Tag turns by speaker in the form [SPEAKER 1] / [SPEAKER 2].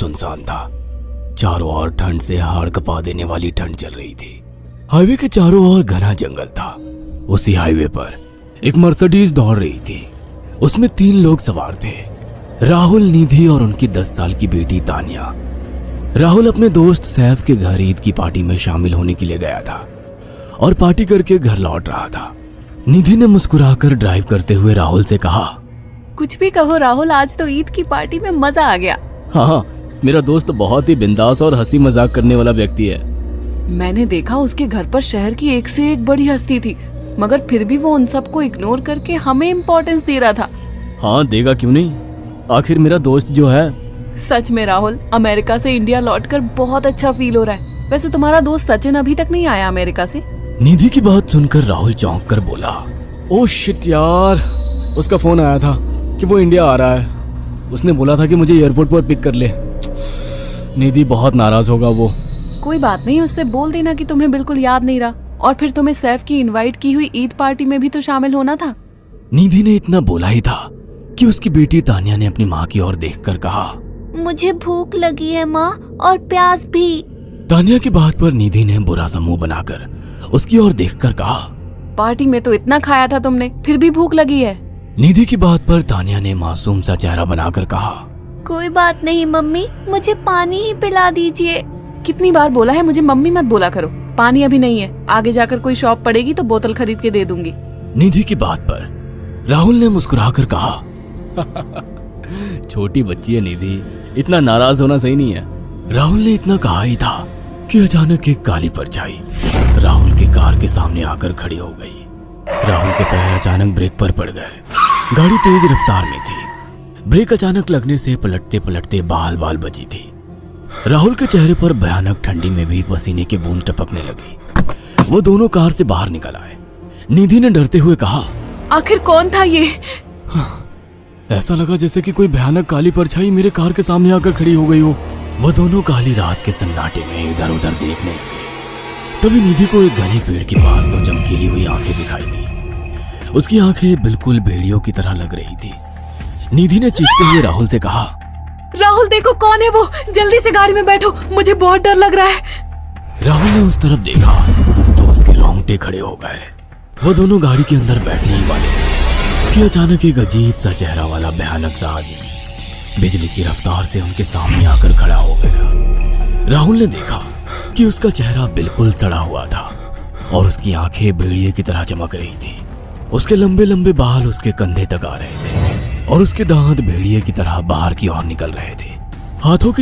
[SPEAKER 1] सुनसान था। चारों ओर ठंड से हाड़ कपा देने वाली ठंड चल रही थी। हाईवे के चारों ओर घना जंगल था। उसी हाईवे पर एक मर्सिडीज दौड़ रही थी। उसमें 3 लोग सवार थे, राहुल, निधि और उनकी 10 साल की बेटी तानिया। राहुल अपने दोस्त सैफ के घर ईद की पार्टी में शामिल होने के लिए गया था और पार्टी करके घर लौट रहा था। निधि ने मुस्कुराकर ड्राइव करते हुए राहुल से कहा,
[SPEAKER 2] कुछ भी कहो राहुल, आज तो ईद की पार्टी में मजा आ गया।
[SPEAKER 1] हाँ, मेरा दोस्त बहुत ही बिंदास और हंसी मजाक करने वाला व्यक्ति है।
[SPEAKER 2] मैंने देखा उसके घर पर शहर की एक से एक बड़ी हस्ती थी, मगर फिर भी वो उन सबको इग्नोर करके हमें इम्पोर्टेंस दे रहा था।
[SPEAKER 1] हाँ, देगा क्यों नहीं, आखिर मेरा दोस्त जो है।
[SPEAKER 2] सच में राहुल, अमेरिका से इंडिया लौटकर बहुत अच्छा फील हो रहा है। वैसे तुम्हारा दोस्त सचिन अभी तक नहीं आया अमेरिका से?
[SPEAKER 1] निधि की बात सुनकर राहुल चौंक कर बोला, ओह शिट यार, उसका फोन आया था कि वो इंडिया आ रहा है। उसने बोला था कि मुझे एयरपोर्ट पर पिक कर ले। निधि बहुत नाराज होगा वो।
[SPEAKER 2] कोई बात नहीं, उससे बोल देना कि तुम्हें बिल्कुल याद नहीं रहा और फिर तुम्हें सैफ की इनवाइट की हुई ईद पार्टी में भी तो शामिल होना था।
[SPEAKER 1] निधि ने इतना बोला ही था कि उसकी बेटी तानिया ने अपनी माँ की ओर देखकर कहा,
[SPEAKER 3] मुझे भूख लगी है माँ, और प्यास भी।
[SPEAKER 1] तानिया की बात पर निधि ने बुरा सा मुंह बनाकर उसकी ओर देखकर कहा,
[SPEAKER 2] पार्टी में तो इतना खाया था तुमने, फिर भी भूख लगी है।
[SPEAKER 1] निधि की बात पर तानिया ने मासूम सा चेहरा बनाकर कहा,
[SPEAKER 3] कोई बात नहीं मम्मी, मुझे पानी ही पिला दीजिए।
[SPEAKER 2] कितनी बार बोला है मुझे मम्मी मत बोला करो। पानी अभी नहीं है, आगे जाकर कोई शॉप पड़ेगी तो बोतल खरीद के दे दूंगी।
[SPEAKER 1] निधि की बात पर राहुल ने मुस्कुराकर कहा, छोटी बच्ची है निधि, इतना नाराज होना सही नहीं है। राहुल ने इतना कहा ही था कि अचानक एक काली परछाई राहुल की कार के सामने आकर खड़ी हो गई। राहुल के पैर अचानक ब्रेक पर पड़ गए। गाड़ी तेज रफ्तार में थी। ब्रेक अचानक लगने से पलटते पलटते बाल बाल बची थी। राहुल के चेहरे पर भयानक ठंडी में भी पसीने की बूंद टपकने लगी। वो दोनों कार से बाहर निकल आए। निधि ने डरते हुए कहा, आखिर कौन था ये? ऐसा लगा जैसे कि कोई भयानक काली परछाई मेरे कार के सामने आकर खड़ी हो गई हो। वो दोनों काली रात के सन्नाटे में इधर उधर देखने लगे। तभी निधि को एक घने पेड़ के पास दो चमकीली हुई आंखें दिखाई दी। उसकी आंखें बिल्कुल भेड़ियों की तरह लग रही थी। निधि ने चीखते हुए राहुल से कहा, राहुल देखो कौन है वो, जल्दी से गाड़ी में बैठो, मुझे बहुत डर लग रहा है। राहुल ने उस तरफ देखा तो उसके रोंगटे खड़े हो गए। वो दोनों गाड़ी के अंदर बैठने ही वाले थे कि अचानक एक अजीब सा चेहरा वाला भयानक सा आदमी बिजली की रफ्तार से उनके सामने आकर खड़ा हो गया। राहुल ने देखा कि उसका चेहरा बिल्कुल सड़ा हुआ था और उसकी आंखें भेड़िए की तरह चमक रही थी। उसके लंबे लंबे बाल उसके कंधे तक आ रहे थे और उसके दांत भेड़िए की तरह बाहर की ओर निकल रहे थे। हाथों की